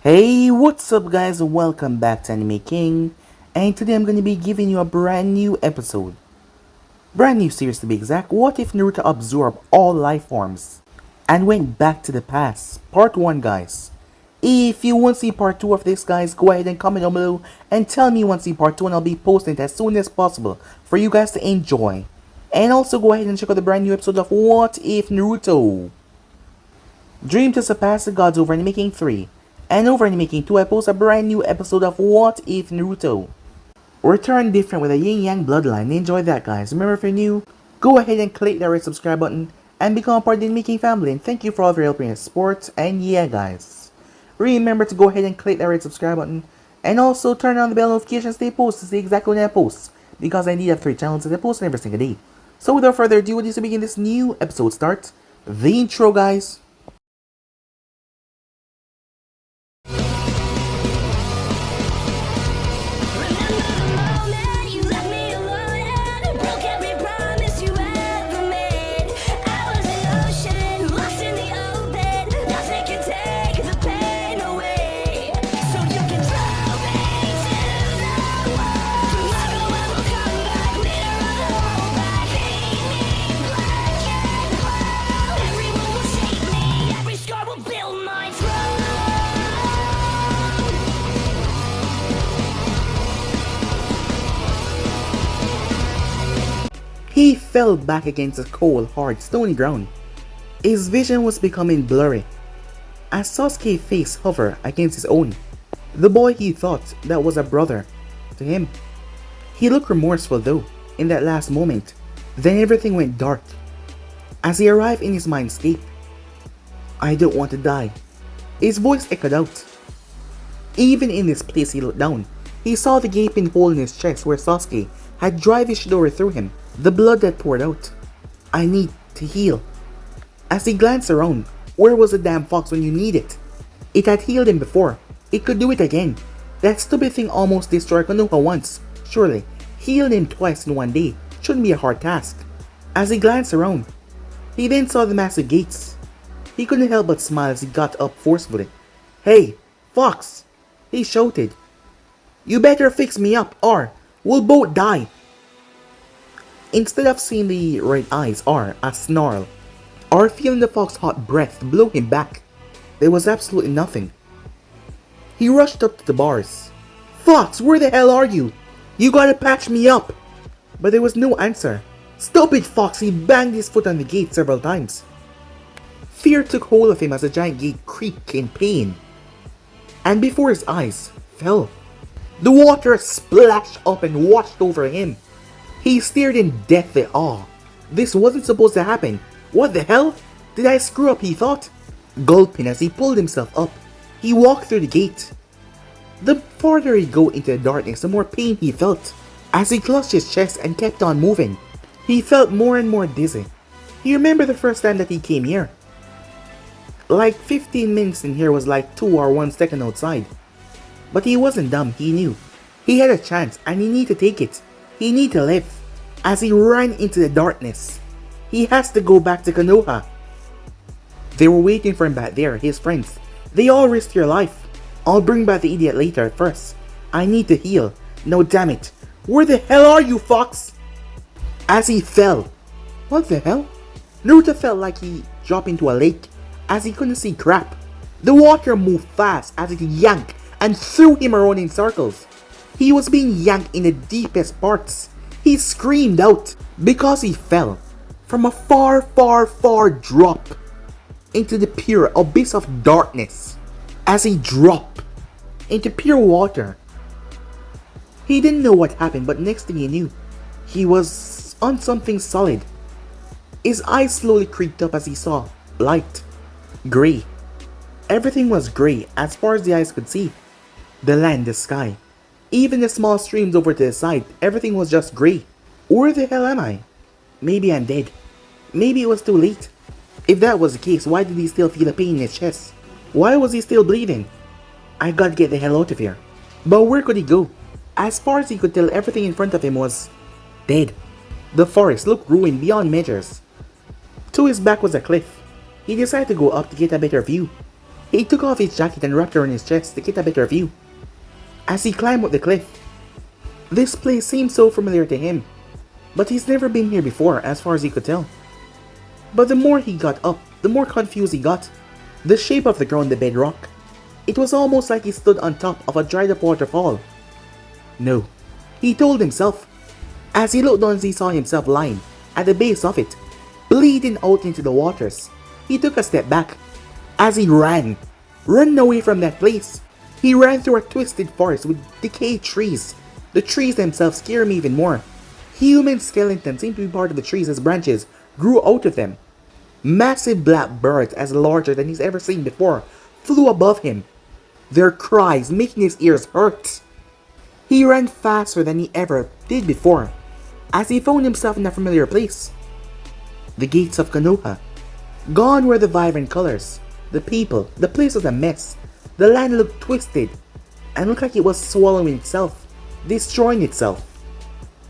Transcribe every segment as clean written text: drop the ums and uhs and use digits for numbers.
Hey, what's up guys, and welcome back to Anime King, and today I'm going to be giving you a brand new episode. Brand new series to be exact. What if Naruto absorbed all life forms and went back to the past? Part 1 guys. If you want to see part 2 of this guys, go ahead and comment down below and tell me you want to see part 2 and I'll be posting it as soon as possible for you guys to enjoy. And also go ahead and check out the brand new episode of What If Naruto. Dream to surpass the gods over Anime King 3. And over Anime King 2, I post a brand new episode of What If Naruto. Return different with a yin yang bloodline. Enjoy that guys. Remember, if you're new, go ahead and click that red subscribe button and become part of the Anime King family. And thank you for all of your help in your support. And yeah guys, remember to go ahead and click that red subscribe button. And also turn on the bell notification to stay posted to see exactly when I post. Because I need to have 3 channels that I post every single day. So without further ado, let's begin this new episode start. The intro guys. He fell back against the cold, hard, stony ground. His vision was becoming blurry as Sasuke's face hovered against his own. The boy he thought that was a brother to him. He looked remorseful though in that last moment. Then everything went dark as he arrived in his mindscape. I don't want to die. His voice echoed out. Even in this place he looked down. He saw the gaping hole in his chest where Sasuke had driven his Chidori through him. The blood that poured out. I need to heal. As he glanced around, where was the damn fox when you need it? It had healed him before. It could do it again. That stupid thing almost destroyed Konoha once. Surely, healing him twice in one day shouldn't be a hard task. As he glanced around, he then saw the massive gates. He couldn't help but smile as he got up forcefully. Hey, fox! He shouted. You better fix me up or we'll both die. Instead of seeing the red eyes or a snarl, or feeling the fox's hot breath blow him back, there was absolutely nothing. He rushed up to the bars. Fox, where the hell are you? You gotta patch me up! But there was no answer. Stupid fox, he banged his foot on the gate several times. Fear took hold of him as the giant gate creaked in pain. And before his eyes fell, the water splashed up and washed over him. He stared in deathly awe. This wasn't supposed to happen. What the hell? Did I screw up, he thought? Gulping as he pulled himself up, he walked through the gate. The farther he go into the darkness, the more pain he felt. As he clutched his chest and kept on moving, he felt more and more dizzy. He remembered the first time that he came here. Like 15 minutes in here was like 2 or 1 second outside. But he wasn't dumb, he knew. He had a chance and he needed to take it. He needed to live. As he ran into the darkness, he has to go back to Konoha. They were waiting for him back there, his friends. They all risked their life. I'll bring back the idiot later at first. I need to heal. No, damn it. Where the hell are you, fox? As he fell. What the hell? Naruto felt like he dropped into a lake as he couldn't see crap. The water moved fast as it yanked and threw him around in circles. He was being yanked in the deepest parts. He screamed out because he fell from a far, far, far drop into the pure abyss of darkness. As he dropped into pure water, he didn't know what happened, but next thing he knew, he was on something solid. His eyes slowly creeped up as he saw light. Gray. Everything was gray as far as the eyes could see. The land, the sky, even the small streams over to the side, everything was just grey. Where the hell am I? Maybe I'm dead. Maybe it was too late. If that was the case, why did he still feel a pain in his chest? Why was he still bleeding? I gotta get the hell out of here. But where could he go? As far as he could tell, everything in front of him was dead. The forest looked ruined beyond measures. To his back was a cliff. He decided to go up to get a better view. He took off his jacket and wrapped around his chest to get a better view. As he climbed up the cliff, this place seemed so familiar to him, but he's never been here before as far as he could tell. But the more he got up, the more confused he got. The shape of the ground, the bedrock. It was almost like he stood on top of a dried up waterfall. No, he told himself. As he looked down, he saw himself lying at the base of it, bleeding out into the waters. He took a step back. As he ran away from that place. He ran through a twisted forest with decayed trees. The trees themselves scare me even more. Human skeletons seemed to be part of the trees as branches grew out of them. Massive black birds, as larger than he's ever seen before, flew above him, their cries making his ears hurt. He ran faster than he ever did before, as he found himself in a familiar place. The gates of Konoha. Gone were the vibrant colors, the people, the place was a mess. The land looked twisted, and looked like it was swallowing itself, destroying itself.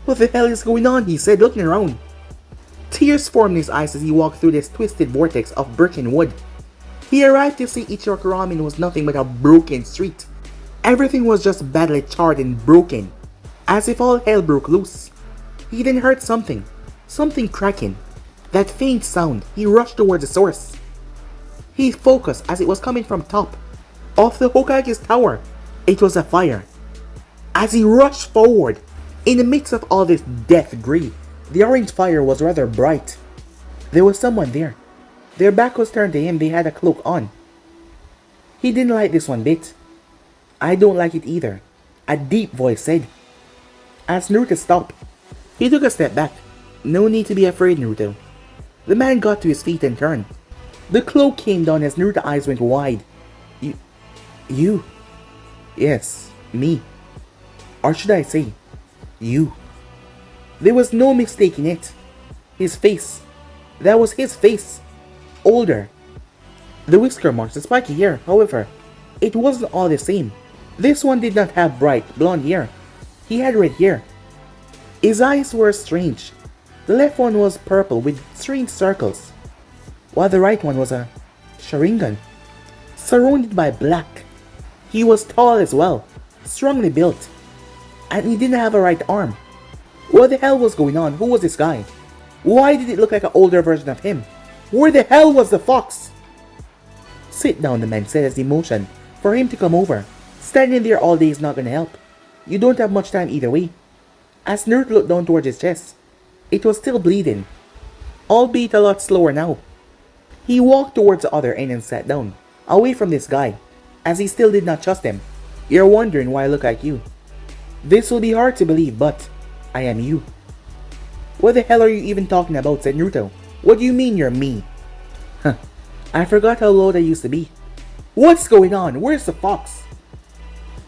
What the hell is going on? He said, looking around. Tears formed in his eyes as he walked through this twisted vortex of brick and wood. He arrived to see Ichiro Ramen was nothing but a broken street. Everything was just badly charred and broken, as if all hell broke loose. He then heard something cracking. That faint sound, he rushed towards the source. He focused as it was coming from top of the Hokage's tower. It was a fire. As he rushed forward, in the midst of all this death grief, the orange fire was rather bright. There was someone there. Their back was turned to him, they had a cloak on. He didn't like this one bit. I don't like it either, a deep voice said. As Naruto stopped, he took a step back. No need to be afraid, Naruto. The man got to his feet and turned. The cloak came down as Naruto's eyes went wide. You? Yes, me. Or should I say, you. There was no mistaking it. His face. That was his face. Older. The whisker marks, the spiky hair, however, it wasn't all the same. This one did not have bright blonde hair. He had red hair. His eyes were strange. The left one was purple with strange circles, while the right one was a Sharingan, surrounded by black. He was tall as well, strongly built, and he didn't have a right arm. What the hell was going on? Who was this guy? Why did it look like an older version of him? Where the hell was the fox? Sit down, the man said as he motioned for him to come over. Standing there all day is not gonna help. You don't have much time either way. As Naruto looked down towards his chest, it was still bleeding, albeit a lot slower now. He walked towards the other end and sat down, away from this guy, as he still did not trust him. You're wondering why I look like you. This will be hard to believe, but I am you. What the hell are you even talking about? Said Naruto. What do you mean you're me? Huh, I forgot how loud I used to be. What's going on? Where's the fox?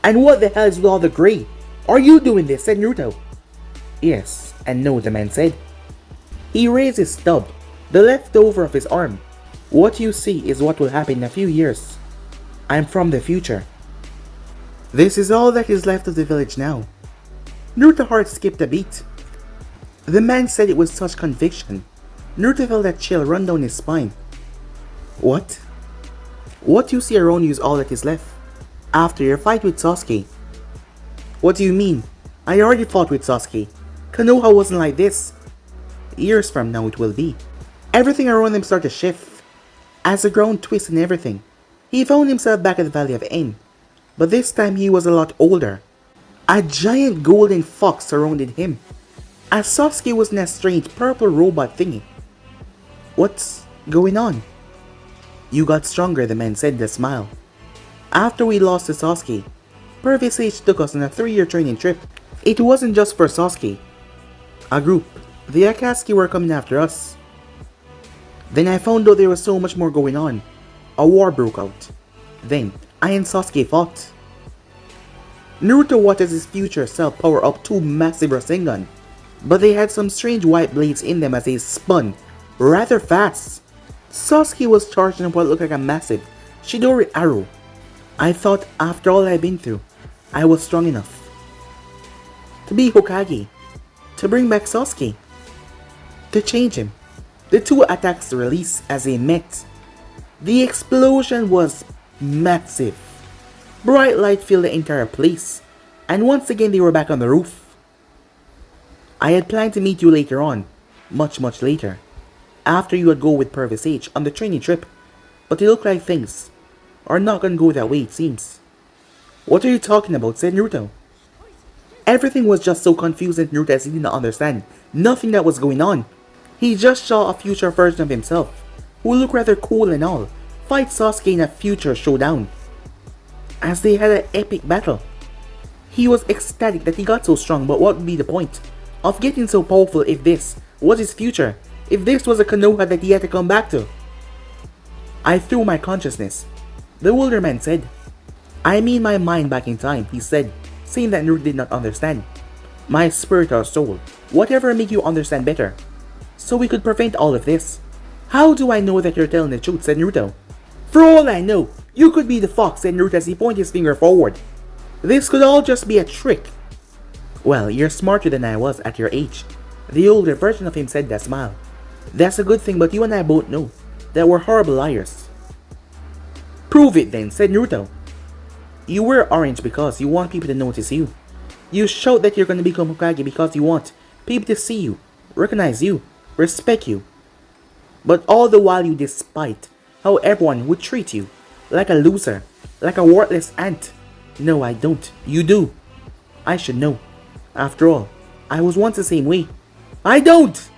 And what the hell is with all the gray? Are you doing this? Said Naruto. Yes and no, the man said. He raised his stub, the leftover of his arm. What you see is what will happen in a few years. I'm from the future. This is all that is left of the village now. Naruto's heart skipped a beat. The man said it with such conviction. Naruto felt that chill run down his spine. What? What you see around you is all that is left. After your fight with Sasuke. What do you mean? I already fought with Sasuke. Konoha wasn't like this. Years from now it will be. Everything around him started to shift. As the ground twisted and everything, he found himself back at the Valley of En. But this time he was a lot older. A giant golden fox surrounded him, as Sasuke was in a strange purple robot thingy. What's going on? You got stronger, the man said with a smile. After we lost to Sasuke, Perfect Sage took us on a 3-year training trip. It wasn't just for Sasuke. A group, the Akatsuki, were coming after us. Then I found out there was so much more going on. A war broke out. Then, I and Sasuke fought. Naruto watched as his future self power up 2 massive Rasengan, but they had some strange white blades in them as they spun rather fast. Sasuke was charging up what looked like a massive Chidori arrow. I thought after all I'd been through, I was strong enough to be Hokage, to bring back Sasuke, to change him. The 2 attacks released as they met. The explosion was massive. Bright light filled the entire place, and once again they were back on the roof. I had planned to meet you later on, much later, after you would go with Purvis H on the training trip, but it looked like things are not gonna go that way, it seems. What are you talking about? Said Naruto. Everything was just so confusing to Naruto as he did not understand nothing that was going on. He just saw a future version of himself, who looked rather cool and all, fight Sasuke in a future showdown. As they had an epic battle. He was ecstatic that he got so strong, but what would be the point of getting so powerful if this was his future? If this was a Konoha that he had to come back to? I threw my consciousness. The older man said. I mean my mind back in time, he said, saying that Naruto did not understand. My spirit or soul, whatever make you understand better. So we could prevent all of this. How do I know that you're telling the truth, said Naruto. For all I know, you could be the fox, said Naruto as he pointed his finger forward. This could all just be a trick. Well, you're smarter than I was at your age. The older version of him said that smile. That's a good thing, but you and I both know that we're horrible liars. Prove it then, said Naruto. You wear orange because you want people to notice you. You shout that you're going to become Hokage because you want people to see you, recognize you, respect you. But all the while you despite how everyone would treat you. Like a loser, like a worthless ant. No, I don't. You do. I should know. After all, I was once the same way. I don't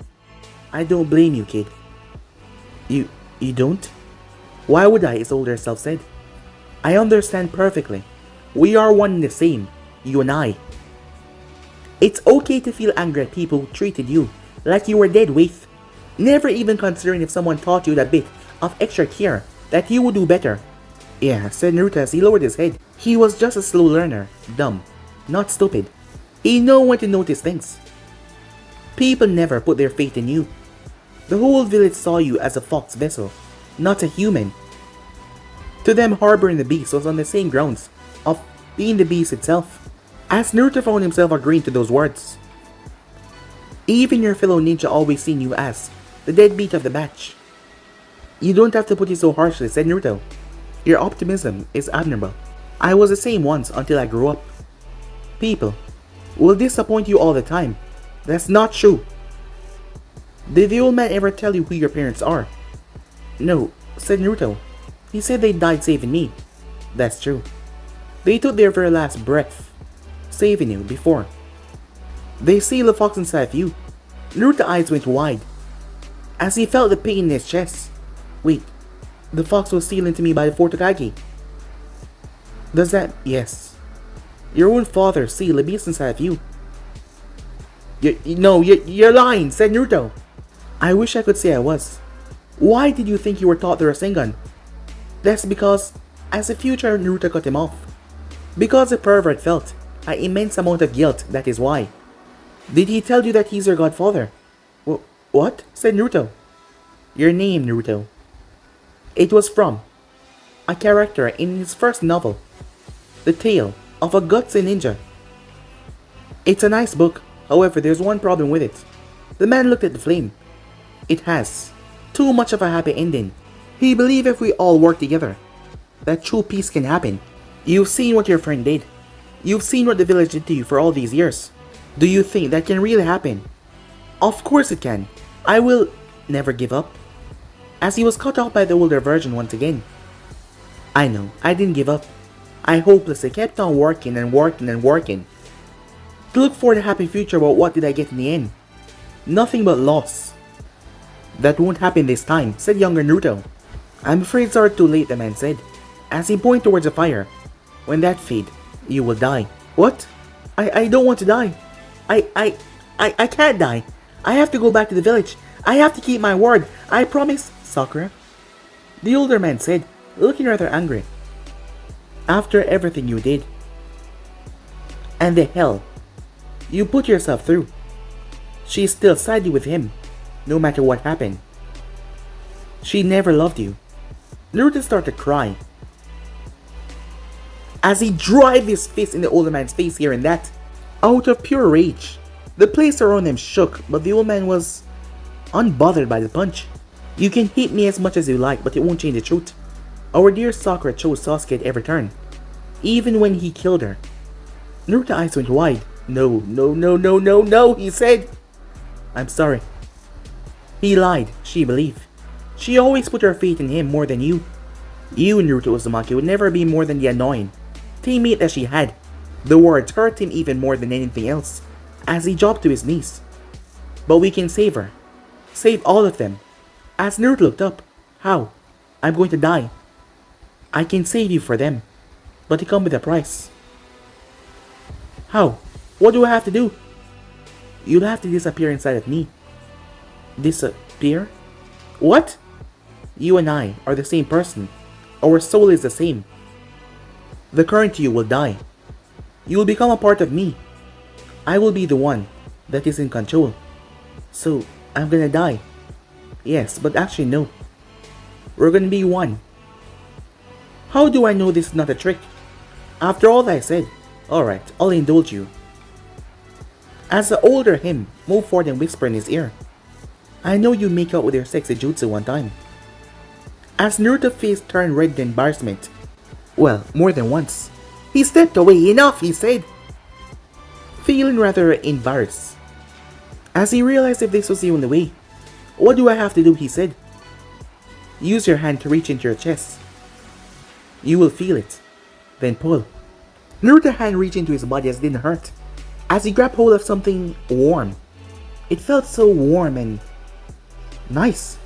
blame you, kid. You don't? Why would I? His older self said. I understand perfectly. We are one and the same, you and I. It's okay to feel angry at people who treated you like you were dead weight, never even considering if someone taught you that bit of extra care that you would do better. Yeah, said Naruto as he lowered his head. He was just a slow learner, dumb, not stupid. He knew when to notice things. People never put their faith in you. The whole village saw you as a fox vessel, not a human. To them, harboring the beast was on the same grounds of being the beast itself. As Naruto found himself agreeing to those words. Even your fellow ninja always seen you as the deadbeat of the batch. You don't have to put it so harshly, said Naruto. Your optimism is admirable. I was the same once until I grew up. People will disappoint you all the time. That's not true. Did the old man ever tell you who your parents are? No, said Naruto. He said they died saving me. That's true. They took their very last breath, saving you before. They sealed the fox inside of you. Naruto's eyes went wide as he felt the pain in his chest. Wait, the fox was sealed into me by the fourth Hokage. Does that? Yes. Your own father sealed the beast inside of you. You're lying, said Naruto. I wish I could say I was. Why did you think you were taught the Rasengan? That's because, as a future, Naruto cut him off. Because the pervert felt an immense amount of guilt, that is why. Did he tell you that he's your godfather? What? Said Naruto. Your name, Naruto. It was from a character in his first novel, The Tale of a Gutsy Ninja. It's a nice book, however there's one problem with it. The man looked at the flame. It has too much of a happy ending. He believed if we all work together, that true peace can happen. You've seen what your friend did. You've seen what the village did to you for all these years. Do you think that can really happen? Of course it can. I will never give up. As he was cut off by the older version once again. I know, I didn't give up. I hopelessly kept on working and working and working. To look for the happy future, but what did I get in the end? Nothing but loss. That won't happen this time, said younger Naruto. I'm afraid it's already too late, the man said, as he pointed towards the fire. When that fade, you will die. What? I don't want to die. I can't die. I have to go back to the village. I have to keep my word. I promise, Sakura. The older man said, looking rather angry. After everything you did, and the hell you put yourself through, she still sided with him, no matter what happened. She never loved you. Naruto started to cry as he drove his fist in the older man's face here and that, out of pure rage. The place around him shook, but the old man was unbothered by the punch. You can hate me as much as you like, but it won't change the truth. Our dear Sakura chose Sasuke at every turn, even when he killed her. Naruto's eyes went wide. No, no, no, no, no, no, he said. I'm sorry. He lied, she believed. She always put her faith in him more than you. You, Naruto Uzumaki, would never be more than the annoying teammate that she had. The words hurt him even more than anything else, as he dropped to his knees. But we can save her. Save all of them. As Naruto looked up. How? I'm going to die. I can save you for them, but it comes with a price. How? What do I have to do? You'll have to disappear inside of me. Disappear? What? You and I are the same person. Our soul is the same. The current you will die. You will become a part of me. I will be the one that is in control. So, I'm gonna die. Yes, but actually no. We're gonna be one. How do I know this is not a trick? After all that I said, alright, I'll indulge you. As the older him moved forward and whispered in his ear, I know you make out with your sexy jutsu one time. As Naruto's face turned red in embarrassment, well, more than once, he stepped away. Enough, he said, feeling rather embarrassed. As he realized if this was the only way, what do I have to do, he said. Use your hand to reach into your chest. You will feel it. Then pull. Naruto's hand reached into his body as it didn't hurt, as he grabbed hold of something warm. It felt so warm and nice.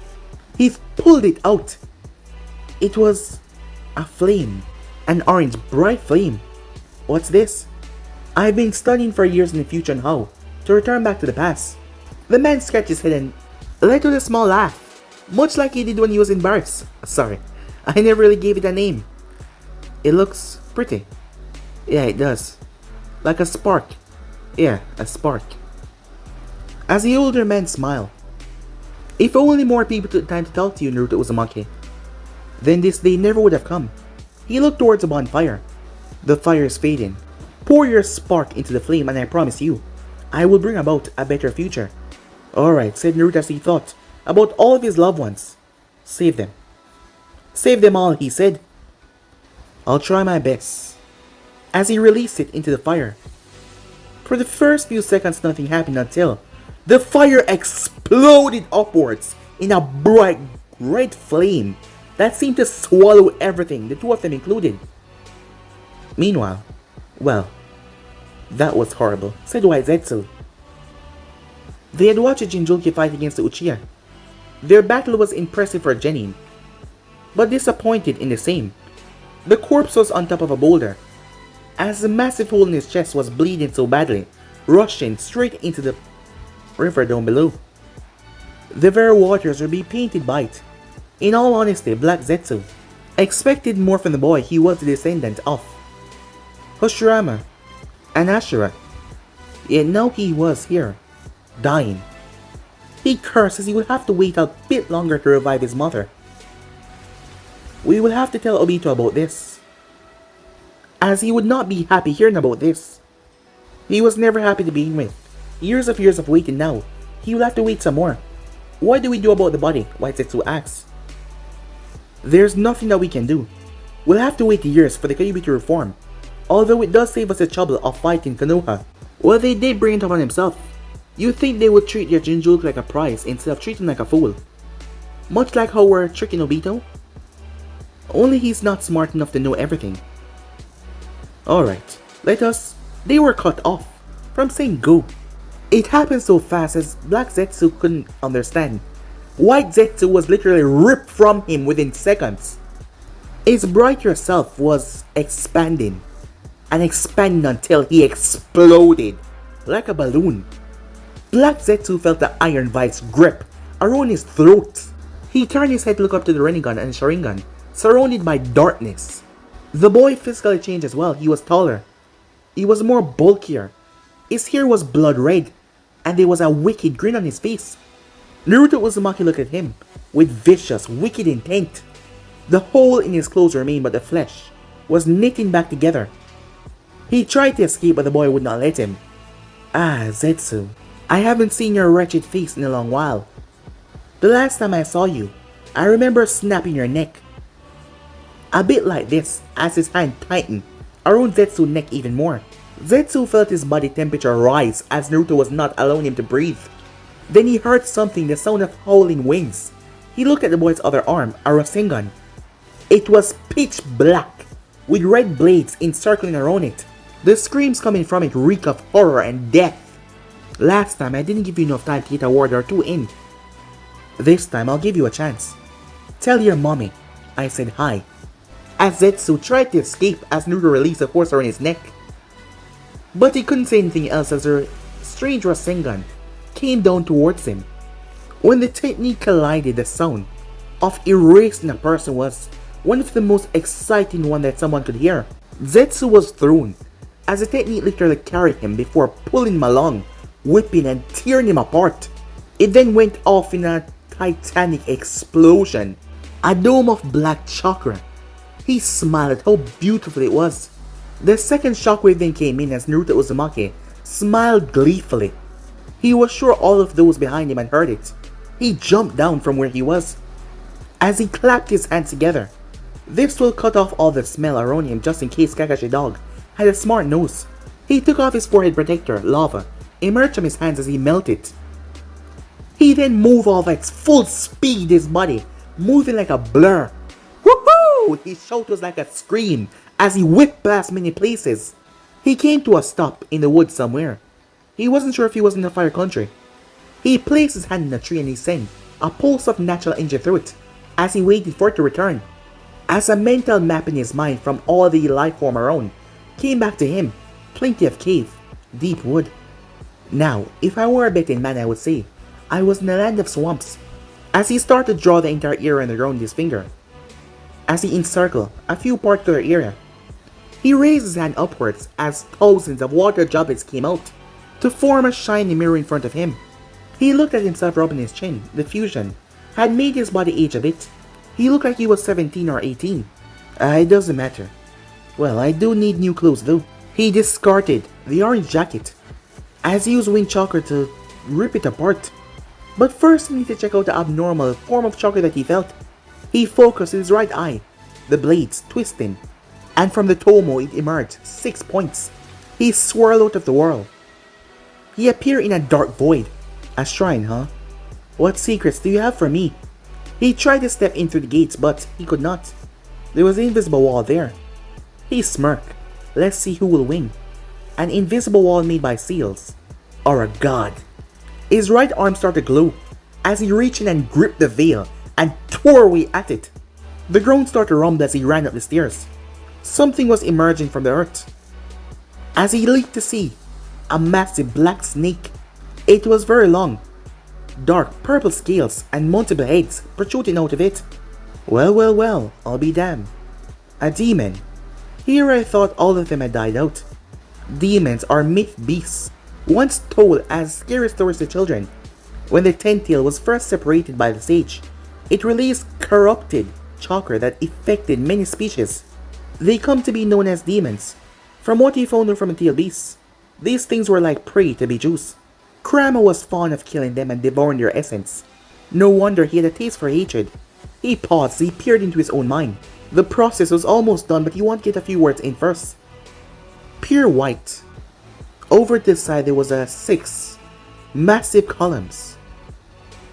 He pulled it out. It was a flame. An orange, bright flame. What's this? I've been studying for years in the future on how to return back to the past. The man scratched his head and let out a small laugh, much like he did when he was embarrassed. Sorry, I never really gave it a name. It looks pretty. Yeah, it does. Like a spark. Yeah, a spark. As the older man smiled. If only more people took time to talk to you, Naruto Uzumaki, then this day never would have come. He looked towards the bonfire. The fire is fading. Pour your spark into the flame and I promise you, I will bring about a better future. Alright, said Naruto as he thought about all of his loved ones. Save them. Save them all, he said. I'll try my best. As he released it into the fire. For the first few seconds nothing happened until the fire exploded upwards in a bright red flame that seemed to swallow everything, the two of them included. Meanwhile, well, that was horrible, said White Zetsu. They had watched Jinchuriki fight against the Uchiha. Their battle was impressive for Genin, but disappointed in the same. The corpse was on top of a boulder, as the massive hole in his chest was bleeding so badly, rushing straight into the river down below. The very waters were being painted by it. In all honesty, Black Zetsu expected more from the boy he was the descendant of Hoshirama and Ashura, yet now he was here, dying. He cursed as he would have to wait a bit longer to revive his mother. We will have to tell Obito about this, as he would not be happy hearing about this. He was never happy to begin with. Years of waiting now. He will have to wait some more. What do we do about the body? White Zetsu asks. There's nothing that we can do. We'll have to wait years for the Kyuubi to reform. Although it does save us the trouble of fighting Konoha. Well, they did bring it upon himself. You'd think they would treat their Jinchuriki like a prize instead of treating him like a fool. Much like how we're tricking Obito. Only he's not smart enough to know everything. Alright, they were cut off from saying go. It happened so fast as Black Zetsu couldn't understand. White Zetsu was literally ripped from him within seconds. His brighter self was expanding and expanding until he exploded like a balloon. Black Zetsu felt the iron vice grip around his throat. He turned his head to look up to the Rinnegan and Sharingan, surrounded by darkness. The boy physically changed as well. He was taller. He was more bulkier. His hair was blood red, and there was a wicked grin on his face. Naruto Uzumaki looked at him with vicious, wicked intent. The hole in his clothes remained, but the flesh was knitting back together. He tried to escape, but the boy would not let him. Ah, Zetsu, I haven't seen your wretched face in a long while. The last time I saw you, I remember snapping your neck. A bit like this, as his hand tightened around Zetsu's neck even more. Zetsu felt his body temperature rise as Naruto was not allowing him to breathe. Then he heard something, the sound of howling wings. He looked at the boy's other arm, a Rasengan. It was pitch black, with red blades encircling around it. The screams coming from it reek of horror and death. Last time I didn't give you enough time to get a word or two in. This time I'll give you a chance. Tell your mommy I said hi. As Zetsu tried to escape as Naruto released the force around his neck. But he couldn't say anything else as her strange Rasengan came down towards him. When the technique collided, the sound of erasing a person was one of the most exciting one that someone could hear. Zetsu was thrown as the technique literally carried him before pulling him along, whipping and tearing him apart. It then went off in a titanic explosion, a dome of black chakra. He smiled at how beautiful it was. The second shockwave then came in as Naruto Uzumaki smiled gleefully. He was sure all of those behind him had heard it. He jumped down from where he was. As he clapped his hands together, this will cut off all the smell around him just in case Kakashi Dog had a smart nose. He took off his forehead protector, lava, emerged from his hands as he melted. He then moved off at full speed, his body moving like a blur. Woohoo! His shout was like a scream as he whipped past many places. He came to a stop in the woods somewhere. He wasn't sure if he was in the fire country. He placed his hand in a tree and he sent a pulse of natural energy through it as he waited for it to return. As a mental map in his mind from all the life form around came back to him, plenty of cave, deep wood. Now, if I were a betting man, I would say I was in a land of swamps. As he started to draw the entire area around his finger, as he encircled a few particular area, he raised his hand upwards as thousands of water droplets came out to form a shiny mirror in front of him. He looked at himself rubbing his chin. The fusion had made his body age a bit. He looked like he was 17 or 18. It doesn't matter. Well, I do need new clothes though. He discarded the orange jacket as he used wind chakra to rip it apart. But first he needed to check out the abnormal form of chakra that he felt. He focused his right eye, the blades twisting, and from the tomo it emerged 6 points. He swirled out of the world. He appeared in a dark void. A shrine, huh? What secrets do you have for me? He tried to step in through the gates, but he could not. There was an invisible wall there. He smirked. Let's see who will win. An invisible wall made by seals. Or a god. His right arm started to glow as he reached in and gripped the veil and tore away at it. The ground started to rumble as he ran up the stairs. Something was emerging from the earth. As he leaped to see a massive black snake. It was very long. Dark purple scales and multiple heads protruding out of it. Well, I'll be damned. A demon. Here I thought all of them had died out. Demons are myth beasts, once told as scary stories to children. When the tainted was first separated by the sage, it released corrupted chakra that affected many species. They come to be known as demons. From what he found from the tail beasts, these things were like prey to be juiced. Kurama was fond of killing them and devouring their essence. No wonder he had a taste for hatred. He paused, he peered into his own mind. The process was almost done, but he wanted to get a few words in first. Pure white. Over this side there was 6 massive columns.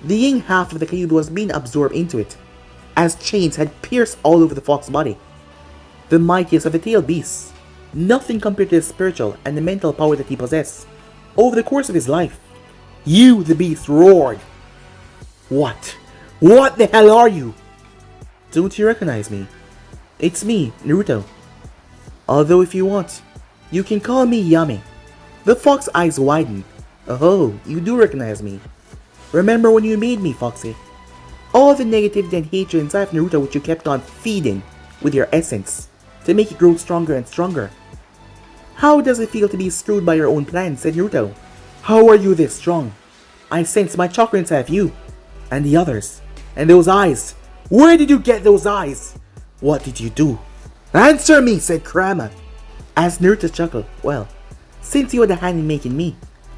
The yin half of the cube was being absorbed into it, as chains had pierced all over the fox's body. The mightiest of the tailed beasts. Nothing compared to the spiritual and the mental power that he possessed. Over the course of his life, you, the beast, roared. What? What the hell are you? Don't you recognize me? It's me, Naruto. Although if you want, you can call me Yami. The fox's eyes widened. Oh, you do recognize me. Remember when you made me, Foxy? All the negativity and hatred inside of Naruto which you kept on feeding with your essence to make it grow stronger and stronger. How does it feel to be screwed by your own plan, said Naruto. How are you this strong? I sense my chakra inside of you. And the others. And those eyes. Where did you get those eyes? What did you do? Answer me, said Kurama. As Naruto chuckled, well, since you had a hand in making me,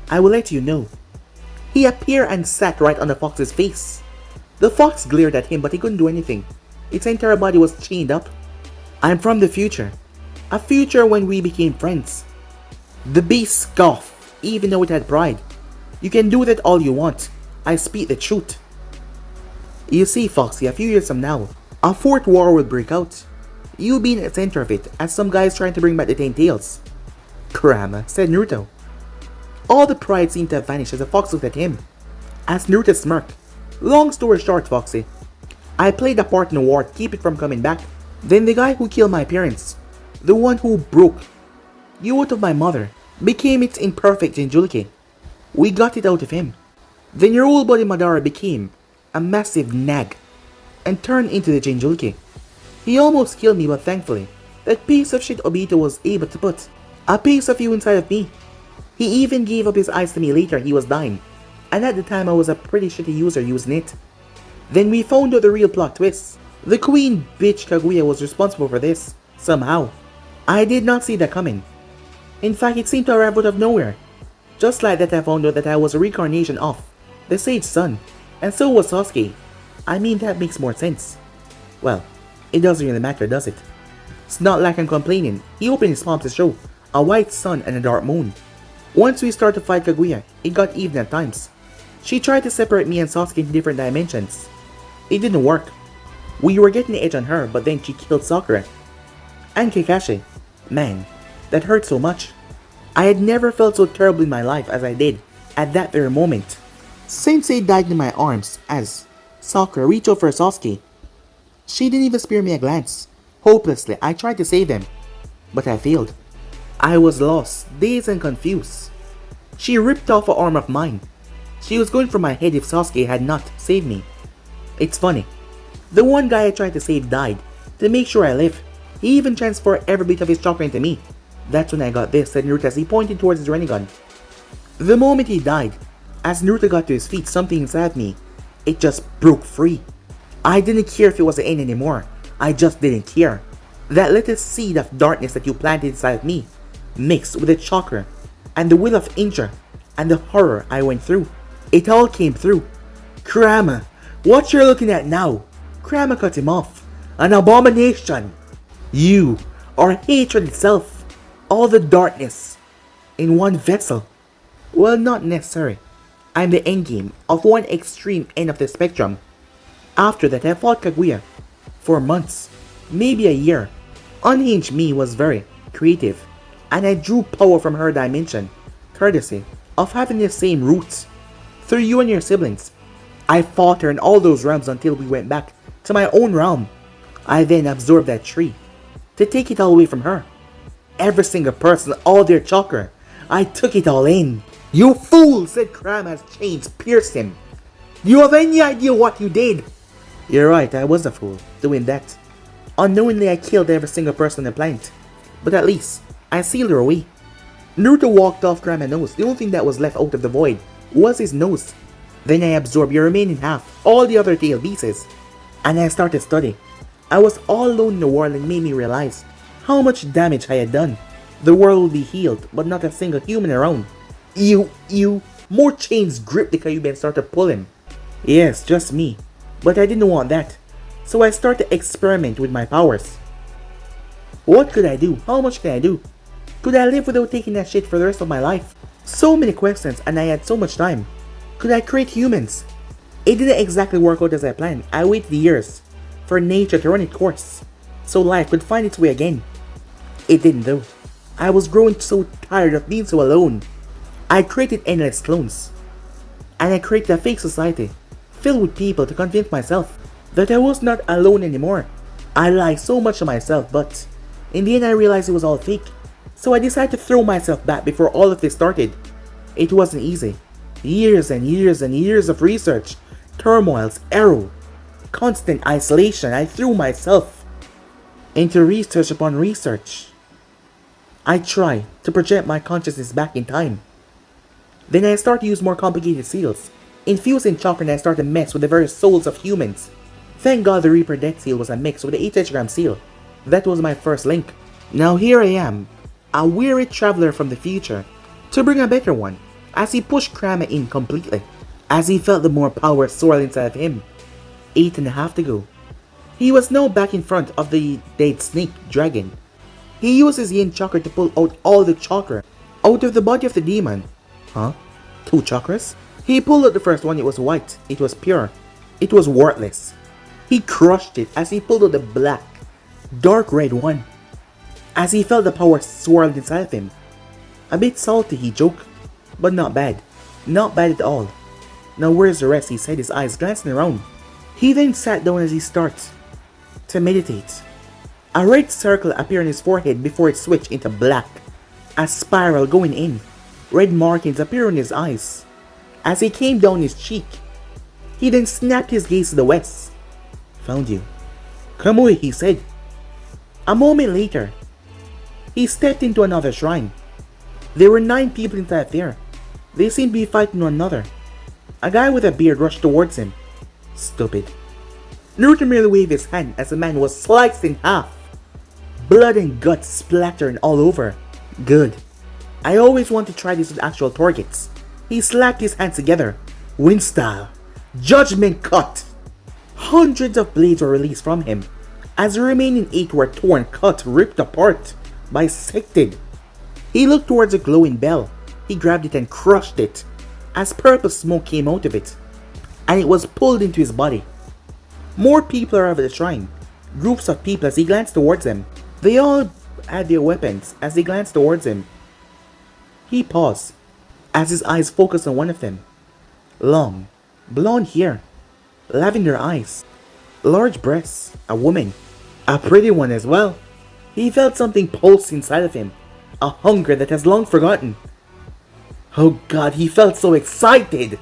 I will let you know. He appeared and sat right on the fox's face. The fox glared at him, but he couldn't do anything. Its entire body was chained up. I'm from the future. A future when we became friends. The beast scoffed, even though it had pride. You can do that all you want. I speak the truth. You see, Foxy, a few years from now, a fourth war will break out. You'll be in the center of it, as some guys trying to bring back the tails. Kurama, said Naruto. All the pride seemed to have vanished as the fox looked at him. As Naruto smirked. Long story short, Foxy, I played a part in the war to keep it from coming back. Then the guy who killed my parents, the one who broke you out of my mother, became its imperfect Jinchuriki. We got it out of him. Then your old buddy Madara became a massive nag and turned into the Jinchuriki. He almost killed me, but thankfully, that piece of shit Obito was able to put a piece of you inside of me. He even gave up his eyes to me later. He was dying, and at the time I was a pretty shitty user using it. Then we found out the real plot twist. The queen bitch Kaguya was responsible for this, somehow. I did not see that coming. In fact, it seemed to arrive out of nowhere. Just like that, I found out that I was a reincarnation of the Sage's son, and so was Sasuke. I mean, that makes more sense. Well, it doesn't really matter, does it? It's not like I'm complaining. He opened his palm to show a white sun and a dark moon. Once we started to fight Kaguya, it got even at times. She tried to separate me and Sasuke into different dimensions. It didn't work. We were getting the edge on her, but then she killed Sakura. And Kakashi. Man, that hurt so much. I had never felt so terribly in my life as I did at that very moment. Sensei died in my arms as Sakura reached out for Sasuke. She didn't even spare me a glance. Hopelessly, I tried to save them, but I failed. I was lost, dazed and confused. She ripped off an arm of mine. She was going for my head if Sasuke had not saved me. It's funny. The one guy I tried to save died to make sure I live. He even transferred every bit of his chakra into me. That's when I got this, said Naruto as he pointed towards his Rinnegan. The moment he died, as Naruto got to his feet, something inside me, it just broke free. I didn't care if it was the end anymore. I just didn't care. That little seed of darkness that you planted inside of me, mixed with the chakra, and the will of Inja, and the horror I went through. It all came through. Kurama, what you're looking at now, Kurama cut him off. An abomination. You are hatred itself. All the darkness in one vessel. Well, not necessary. I'm the endgame of one extreme end of the spectrum. After that, I fought Kaguya for months, maybe a year. Unhinged me was very creative, and I drew power from her dimension, courtesy of having the same roots. Through you and your siblings, I fought her in all those realms until we went back to my own realm. I then absorbed that tree to take it all away from her. Every single person, all their chakra, I took it all in. You fool, said Kurama as chains pierced him. Do you have any idea what you did? You're right, I was a fool, doing that. Unknowingly, I killed every single person on the planet. But at least, I sealed her away. Naruto walked off Kurama's nose. The only thing that was left out of the void was his nose. Then I absorbed your remaining half, all the other tail pieces. And I started studying. I was all alone in the world and made me realize how much damage I had done. The world would be healed, but not a single human around. More chains gripped the Kyuubi and started pulling. Yes, just me. But I didn't want that. So I started to experiment with my powers. What could I do? How much could I do? Could I live without taking that shit for the rest of my life? So many questions and I had so much time. Could I create humans? It didn't exactly work out as I planned. I waited years for nature to run its course, so life could find its way again. It didn't though. I was growing so tired of being so alone. I created endless clones. And I created a fake society, filled with people to convince myself that I was not alone anymore. I lied so much to myself, but in the end I realized it was all fake. So I decided to throw myself back before all of this started. It wasn't easy. Years and years and years of research, turmoils, error, constant isolation. I threw myself into research upon research. I tried to project my consciousness back in time. Then I started to use more complicated seals, infusing chakra, and I started to mess with the very souls of humans. Thank God the Reaper Death Seal was a mix with the 8 tetragram seal. That was my first link. Now here I am, a weary traveler from the future, to bring a better one, as he pushed Kurama in completely, as he felt the more power soar inside of him. 8.5 to go. He was now back in front of the dead snake dragon. He used his yin chakra to pull out all the chakra out of the body of the demon. Huh? 2 chakras? He pulled out the first one. It was white. It was pure. It was worthless. He crushed it as he pulled out the black, dark red one. As he felt the power swirled inside of him. A bit salty, he joked, but not bad. Not bad at all. Now where's the rest? He said, his eyes glancing around. He then sat down as he started to meditate. A red circle appeared on his forehead before it switched into black. A spiral going in. Red markings appeared on his eyes. As he came down his cheek, he then snapped his gaze to the west. Found you. Come away, he said. A moment later, he stepped into another shrine. There were 9 people inside there. They seemed to be fighting one another. A guy with a beard rushed towards him. Stupid. Naruto merely waved his hand as the man was sliced in half. Blood and guts splattering all over. Good. I always want to try this with actual targets. He slapped his hands together. Wind style. Judgment cut. Hundreds of blades were released from him, as the remaining 8 were torn, cut, ripped apart, bisected. He looked towards a glowing bell. He grabbed it and crushed it, as purple smoke came out of it, and it was pulled into his body. More people arrived at the shrine. Groups of people as he glanced towards them. They all had their weapons as they glanced towards him. He paused, as his eyes focused on one of them. Long, blonde hair, lavender eyes, large breasts, a woman, a pretty one as well. He felt something pulse inside of him, a hunger that has long forgotten. Oh God, he felt so excited.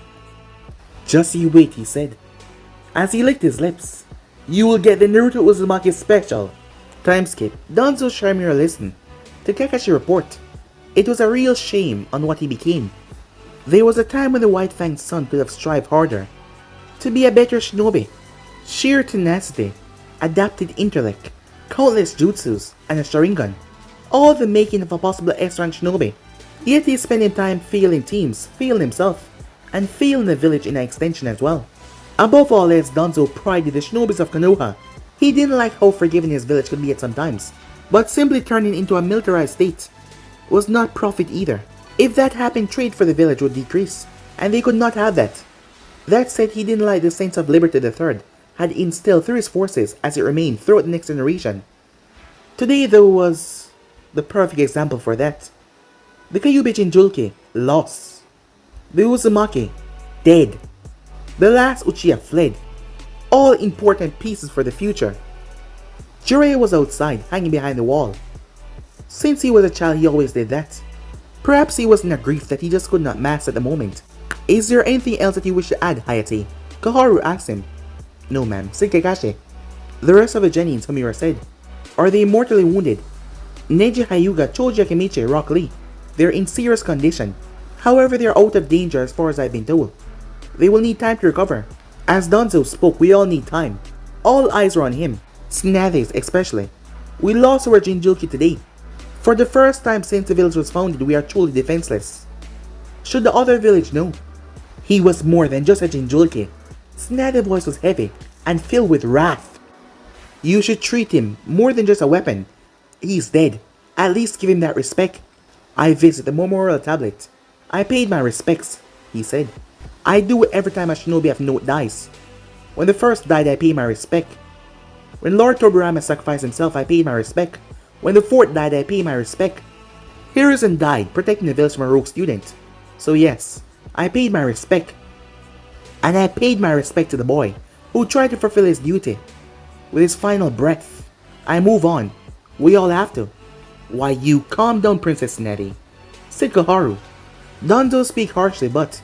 Just you wait, he said, as he licked his lips. You will get the Naruto Uzumaki special. Time skip. Danzo Shamira listened to Kakashi report. It was a real shame on what he became. There was a time when the White Fang's son could have strived harder to be a better shinobi. Sheer tenacity, adapted intellect, countless jutsus, and a Sharingan. All the making of a possible S-rank shinobi. Yet he's spending time failing teams, failing himself, and failing the village in an extension as well. Above all else, Danzo prided the shinobis of Konoha. He didn't like how forgiving his village could be at some times, but simply turning into a militarized state was not profit either. If that happened, trade for the village would decrease, and they could not have that. That said, he didn't like the sense of liberty the Third had instilled through his forces as it remained throughout the next generation. Today though was the perfect example for that. The Kyuubi Jinchuriki lost. The Uzumaki dead. The last Uchiha fled. All important pieces for the future. Jiraiya was outside, hanging behind the wall. Since he was a child, he always did that. Perhaps he was in a grief that he just could not mask at the moment. Is there anything else that you wish to add, Hayate? Koharu asked him. No ma'am, said Kakashi. The rest of the Genins, Homura said. Are they mortally wounded? Neji Hyuga, Choji Akimichi, Rock Lee. They're in serious condition. However, they're out of danger as far as I've been told. They will need time to recover. As Danzo spoke, we all need time. All eyes are on him. Snathis especially. We lost our Jinchuriki today. For the first time since the village was founded, we are truly defenseless. Should the other village know? He was more than just a Jinchuriki. Snath's voice was heavy and filled with wrath. You should treat him more than just a weapon. He's dead. At least give him that respect. I visit the memorial tablet. I paid my respects, he said. I do it every time a shinobi of note dies. When the first died, I paid my respect. When Lord Tobirama sacrificed himself, I paid my respect. When the fourth died, I paid my respect. Hiruzen died, protecting the village from a rogue student. So yes, I paid my respect. And I paid my respect to the boy, who tried to fulfill his duty. With his final breath, I move on. We all have to. Why, you calm down, Princess Nettie, said Koharu. Danzo speak harshly, but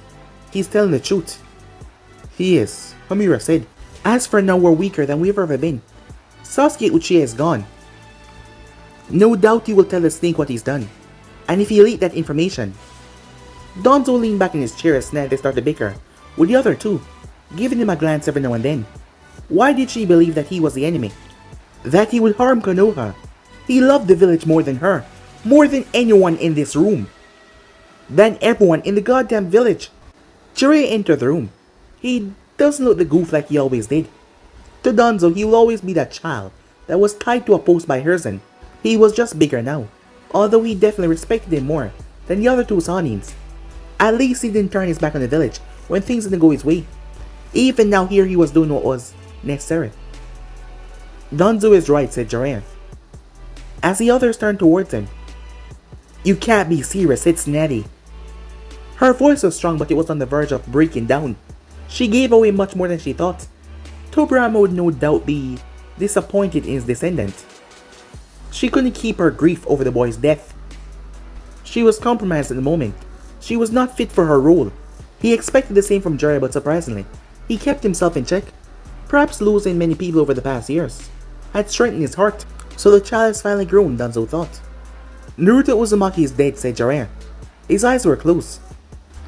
he's telling the truth. He is, Homura said. As for now, we're weaker than we've ever been. Sasuke Uchiha is gone. No doubt he will tell the snake what he's done. And if he leaked that information. Danzo leaned back in his chair as Nettie started to bicker with the other two, giving him a glance every now and then. Why did she believe that he was the enemy? That he would harm Konoha? He loved the village more than her. More than anyone in this room. Than everyone in the goddamn village. Jiraiya entered the room. He doesn't look the goof like he always did. To Danzo, he will always be that child that was tied to a post by Herzen. He was just bigger now, although he definitely respected him more than the other two Sanins. At least he didn't turn his back on the village when things didn't go his way. Even now here he was doing what was necessary. Danzo is right, said Jiraiya, as the others turned towards him. You can't be serious, said Snetty. Her voice was strong, but it was on the verge of breaking down. She gave away much more than she thought. Tobirama would no doubt be disappointed in his descendant. She couldn't keep her grief over the boy's death. She was compromised at the moment. She was not fit for her role. He expected the same from Jiraiya, but surprisingly, he kept himself in check. Perhaps losing many people over the past years had strengthened his heart, so the child has finally grown, Danzo thought. Naruto Uzumaki is dead, said Jiraiya. His eyes were closed.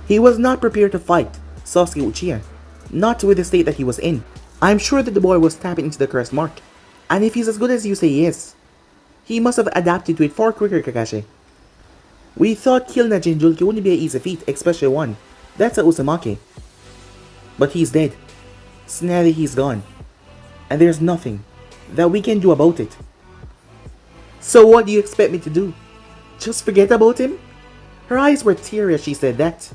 He was not prepared to fight Sasuke Uchiha, not with the state that he was in. I'm sure that the boy was tapping into the cursed mark, and if he's as good as you say he is, he must have adapted to it far quicker, Kakashi. We thought killing a Jinchuriki wouldn't be an easy feat, especially one that's a Uzumaki. But he's dead. Snarly, he's gone. And there's nothing that we can do about it. So what do you expect me to do? Just forget about him? Her eyes were teary as she said that.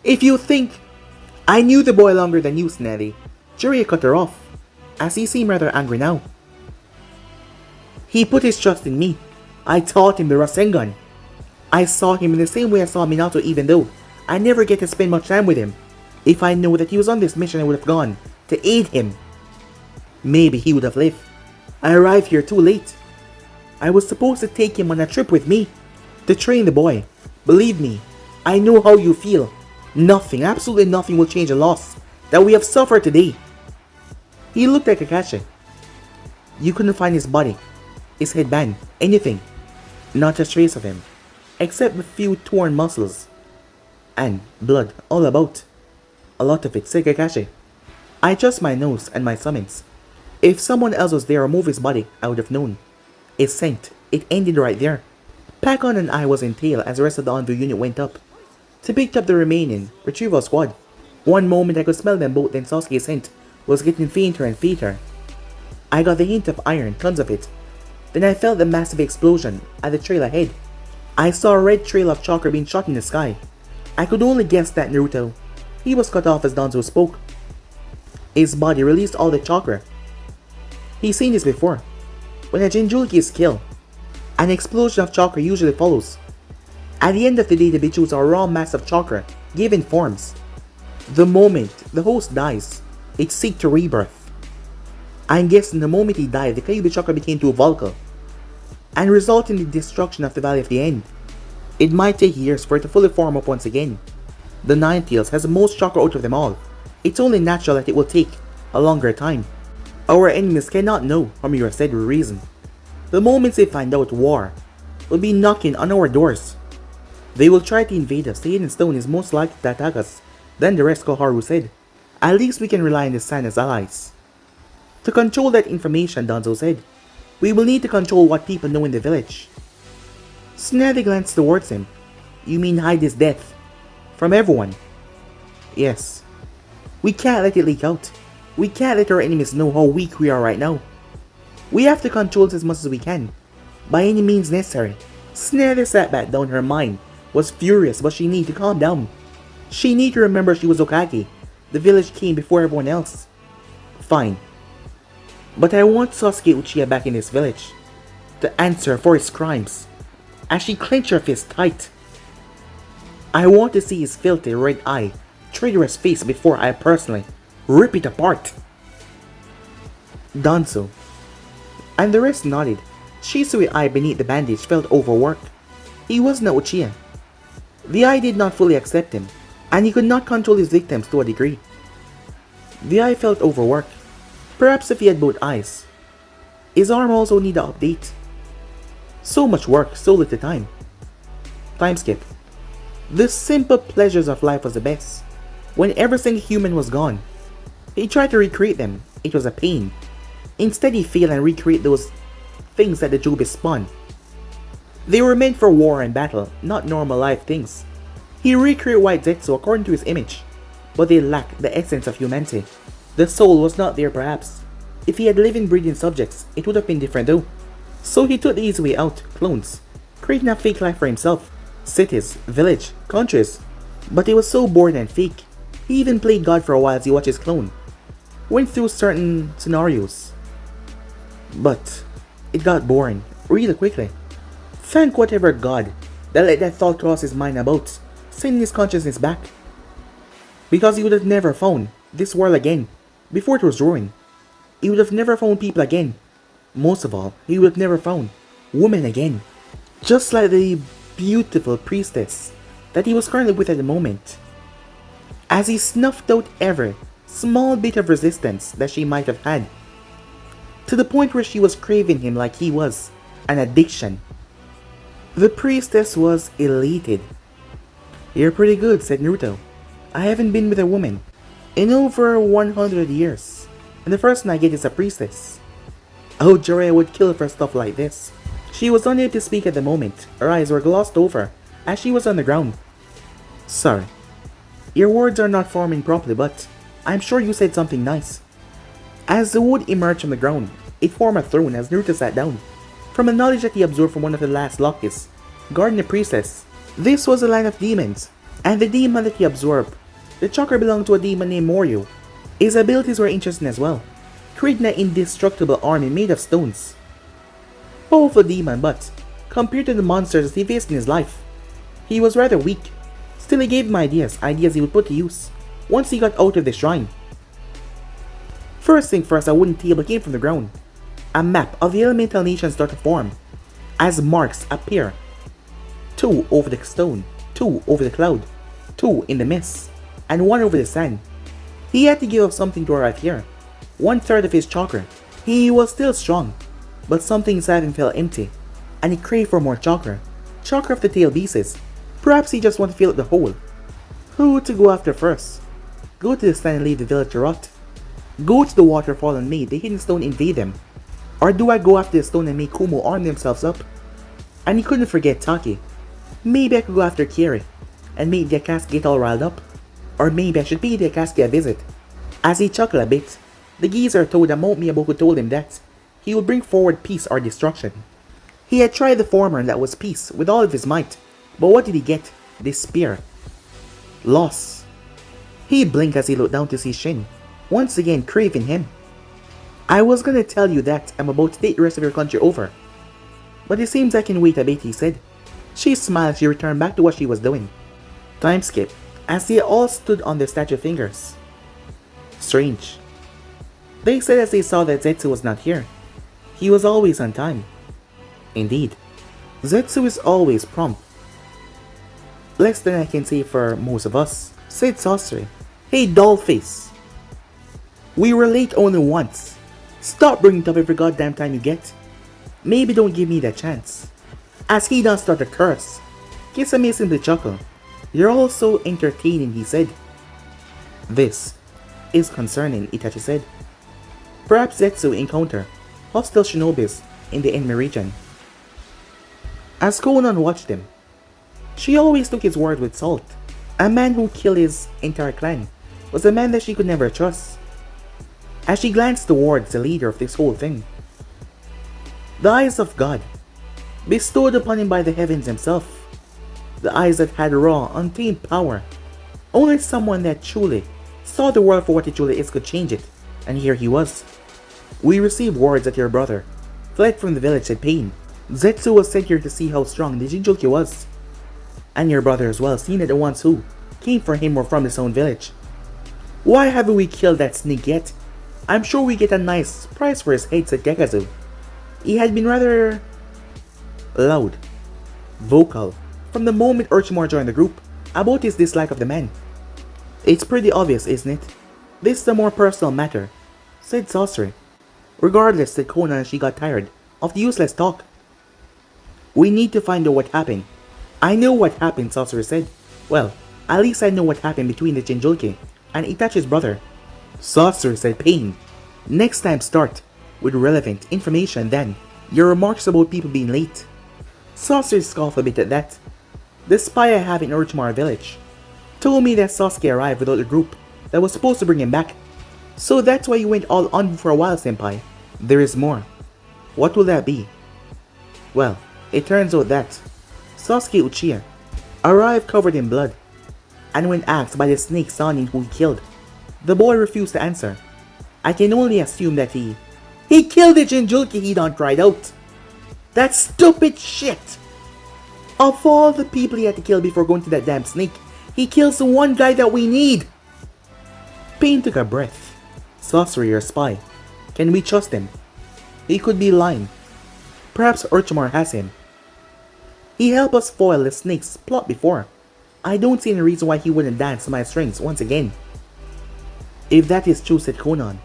If you think I knew the boy longer than you, Snarly, Jiraiya cut her off, as he seemed rather angry now. He put his trust in me. I taught him the Rasengan. I saw him in the same way I saw Minato, even though I never get to spend much time with him. If I knew that he was on this mission, I would have gone to aid him. Maybe he would have lived. I arrived here too late. I was supposed to take him on a trip with me to train the boy. Believe me, I know how you feel. Nothing, absolutely nothing will change the loss that we have suffered today. He looked at Kakashi. You couldn't find his body, his headband, anything. Not a trace of him, except a few torn muscles. And blood all about. A lot of it, said Kakashi. I adjust my nose and my summons. If someone else was there or moved his body, I would have known. It sank. It ended right there. Pakon and I was in tail as the rest of the Envoy unit went up to pick up the remaining retrieval squad. One moment I could smell them both, then Sasuke's scent was getting fainter and fainter. I got the hint of iron, tons of it. Then I felt the massive explosion at the trail ahead. I saw a red trail of chakra being shot in the sky. I could only guess that Naruto. He was cut off as Danzo spoke. His body released all the chakra. He's seen this before. When a Jinchuriki is killed, an explosion of chakra usually follows. At the end of the day, the Bichus are a raw mass of chakra given forms. The moment the host dies, it seeks to rebirth. I'm guessing the moment he died, the Kyuubi chakra became too volatile and result in the destruction of the Valley of the End. It might take years for it to fully form up once again. The Ninetales has the most chakra out of them all. It's only natural that it will take a longer time. Our enemies cannot know, Homura said with reason. The moment they find out, war will be knocking on our doors. They will try to invade us. The Hidden Stone is most likely to attack us than the rest, Koharu said. At least we can rely on the Sand as allies. To control that information, Danzo said, we will need to control what people know in the village. Snarly glanced towards him. You mean hide his death from everyone? Yes. We can't let it leak out. We can't let our enemies know how weak we are right now. We have to control it as much as we can, by any means necessary. Snarly sat back down. Her mind was furious, but she needed to calm down. She needed to remember she was Hokage. The village came before everyone else. Fine. But I want Sasuke Uchiha back in this village to answer for his crimes. As she clenched her fist tight. I want to see his filthy red eye, traitorous face before I personally rip it apart. Danzo and the rest nodded. Shisui's eye beneath the bandage felt overworked. He wasn't a Uchiha. The eye did not fully accept him, and he could not control his victims to a degree. The eye felt overworked. Perhaps if he had both eyes. His arm also needed an update. So much work, so little time. Time skip. The simple pleasures of life was the best. When every single human was gone, he tried to recreate them. It was a pain. Instead, he failed and recreated those things that the Jubi spawned. They were meant for war and battle, not normal life things. He recreated White Zetsu according to his image, but they lacked the essence of humanity. The soul was not there perhaps. If he had living breathing subjects, it would have been different though. So he took the easy way out, clones, creating a fake life for himself, cities, village, countries. But he was so bored and fake. He even played God for a while as he watched his clone. Went through certain scenarios. But it got boring really quickly. Thank whatever God that let that thought cross his mind about sending his consciousness back. Because he would have never found this world again before it was ruined. He would have never found people again. Most of all, he would have never found women again. Just like the beautiful priestess that he was currently with at the moment. As he snuffed out every small bit of resistance that she might have had. To the point where she was craving him like he was an addiction. The priestess was elated. "You're pretty good," said Naruto. "I haven't been with a woman in over 100 years. And the first one I get is a priestess." Oh, Jiraiya would kill for stuff like this. She was unable to speak at the moment. Her eyes were glossed over as she was on the ground. "Sorry. Your words are not forming properly, but I'm sure you said something nice." As the wood emerged from the ground, it formed a throne as Naruto sat down. From the knowledge that he absorbed from one of the last lockets, guarding the priestess, this was a line of demons, and the demon that he absorbed, the chakra belonged to a demon named Moryu. His abilities were interesting as well, creating an indestructible army made of stones. Powerful demon, but compared to the monsters that he faced in his life, he was rather weak. Still, he gave him ideas he would put to use once he got out of the shrine. First thing first, a wooden table came from the ground. A map of the elemental nations started to form, as marks appear. 2 over the stone, 2 over the cloud, 2 in the mist, and 1 over the sand. He had to give up something to arrive here. 1/3 of his chakra. He was still strong, but something inside him felt empty, and he craved for more chakra. Chakra of the tail beasts. Perhaps he just wanted to fill up the hole. Who to go after first? Go to the sand and leave the village to rot? Go to the waterfall and make the hidden stone invade them? Or do I go after the stone and make Kumo arm themselves up? And he couldn't forget Taki. Maybe I could go after Kiri and make the Akatsuki get all riled up. Or maybe I should pay the Akatsuki a visit. As he chuckled a bit, the geezer told that Mount Miyamoku told him that he would bring forward peace or destruction. He had tried the former, and that was peace with all of his might. But what did he get? Despair. Loss. He blinked as he looked down to see Shin, once again craving him. "I was gonna tell you that I'm about to take the rest of your country over, but it seems I can wait a bit," he said. She smiled as she returned back to what she was doing. Time skip, as they all stood on their statue fingers. Strange. They said as they saw that Zetsu was not here. He was always on time. Indeed, Zetsu is always prompt. Less than I can say for most of us, said Sasori. "Hey, dollface. We were late only once. Stop bringing it up every goddamn time you get. Maybe don't give me that chance." As he done started to curse, Kisame simply chuckled. "You're all so entertaining," he said. "This is concerning," Itachi said. Perhaps Zetsu encounter hostile shinobis in the enemy region. As Konan watched him, she always took his word with salt. A man who killed his entire clan was a man that she could never trust. As she glanced towards the leader of this whole thing, the eyes of God, bestowed upon him by the heavens himself, the eyes that had raw, untamed power. Only someone that truly saw the world for what it truly is could change it, and here he was. "We received words that your brother fled from the village," said Pain. "Zetsu was sent here to see how strong the Jinchuriki was. And your brother as well, seeing that the ones who came for him were from his own village. Why haven't we killed that sneak yet? I'm sure we get a nice price for his head," said Gekazu. He had been rather loud, vocal, from the moment Orochimaru joined the group, about his dislike of the man. "It's pretty obvious, isn't it? This is a more personal matter," said Sasori. "Regardless," said Konan as she got tired of the useless talk. "We need to find out what happened." "I know what happened," Sasori said. "Well, at least I know what happened between the Jinchuriki and Itachi's brother." Sasori said, "Pain. Next time start with relevant information, then your remarks about people being late." Sasori scoffed a bit at that. "The spy I have in Orochimaru village told me that Sasuke arrived without the group that was supposed to bring him back. So that's why you went all on for a while, senpai. There is more. What will that be? Well, it turns out that Sasuke Uchiha arrived covered in blood, and when asked by the snake Sanin who he killed, the boy refused to answer. I can only assume that he killed the Jinchuriki he done cried out. That's stupid shit! Of all the people he had to kill before going to that damn snake, he kills the one guy that we need! Pain took a breath. Sorcerer or spy. Can we trust him? He could be lying. Perhaps Orochimaru has him. He helped us foil the snake's plot before. I don't see any reason why he wouldn't dance to my strings once again. If that is true, said Konan,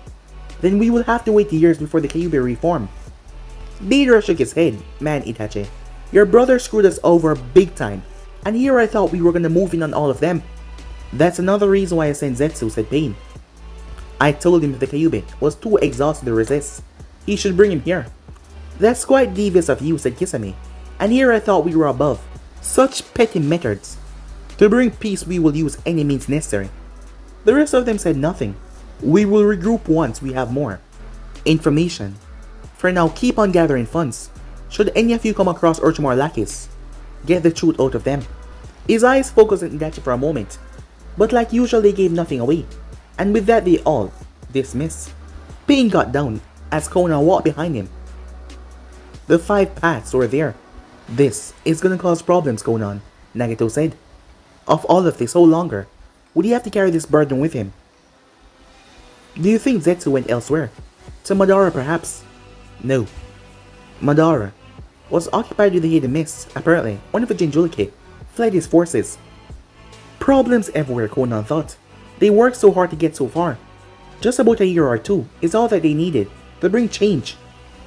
then we will have to wait years before the Kyuubi reform. Deidara shook his head. Man, Itachi, your brother screwed us over big time, and here I thought we were gonna move in on all of them. That's another reason why I sent Zetsu, said Pain. I told him if the Kyuubi was too exhausted to resist, he should bring him here. That's quite devious of you, said Kisame, and here I thought we were above such petty methods. To bring peace we will use any means necessary. The rest of them said nothing. We will regroup once we have more information. For now, keep on gathering funds. Should any of you come across Orochimaru lackeys, get the truth out of them. His eyes focused on Itachi for a moment, but like usual they gave nothing away, and with that they all dismissed. Pain got down as Konoha walked behind him. The 5 paths were there. This is gonna cause problems, Konan, Nagato said. Of all of this, how longer would he have to carry this burden with him? Do you think Zetsu went elsewhere? To Madara perhaps? No. Madara was occupied with the hidden mist. Apparently, one of the Jinchuriki fled his forces. Problems everywhere, Konan thought. They worked so hard to get so far. Just about a year or two is all that they needed to bring change.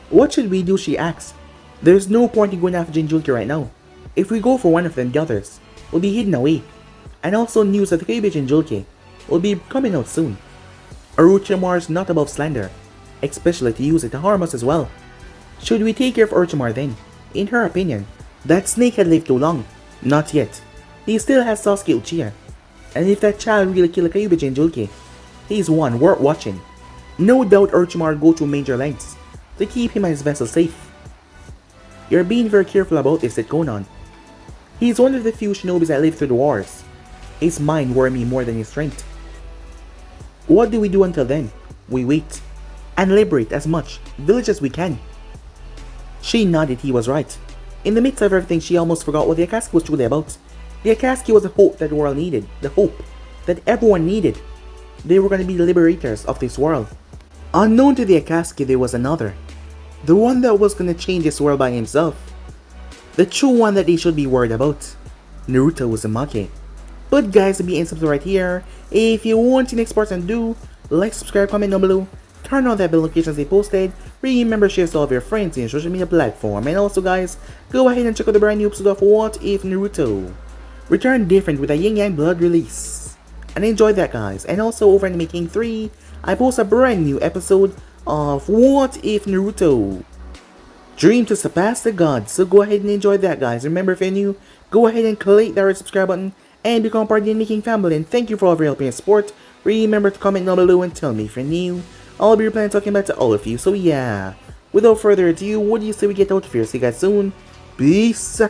What should we do, she asked. There's no point in going after Jinchuriki right now. If we go for one of them, the others will be hidden away. And also news that the Kyuubi Jinchuriki will be coming out soon. Orochimaru is not above slander, especially to use it to harm us as well. Should we take care of Orochimaru then? In her opinion, that snake had lived too long. Not yet. He still has Sasuke Uchiha. And if that child really killed a Kyuubi Jinchuriki, he's one worth watching. No doubt Orochimaru will go to major lengths to keep him and his vessel safe. You're being very careful about this, said Konan. He's one of the few shinobis that lived through the wars. His mind worried me more than his strength. What do we do until then? We wait and liberate as much village as we can. She nodded. He was right. In the midst of everything, she almost forgot what the Akatsuki was truly about. The Akatsuki was the hope that the world needed, the hope that everyone needed. They were going to be the liberators of this world. Unknown to the Akatsuki, there was another. The one that was going to change this world by himself. The true one that they should be worried about. Naruto Uzumaki. But guys, to be in something right here, if you want the next person to do, like, subscribe, comment down below, turn on that bell notifications they posted, remember share to all of your friends in social media platform, and also guys, go ahead and check out the brand new episode of What If Naruto Return Different with a Yin Yang Blood release. And enjoy that guys, and also over in Making 3, I post a brand new episode of What If Naruto Dream to Surpass the Gods, so go ahead and enjoy that guys. Remember if you're new, go ahead and click that red subscribe button and become part of the Making family, and thank you for all of your help and support. Remember to comment down below and tell me if you're new. I'll be replying talking back to all of you, so yeah. Without further ado, what do you say we get out of here? See you guys soon. Peace.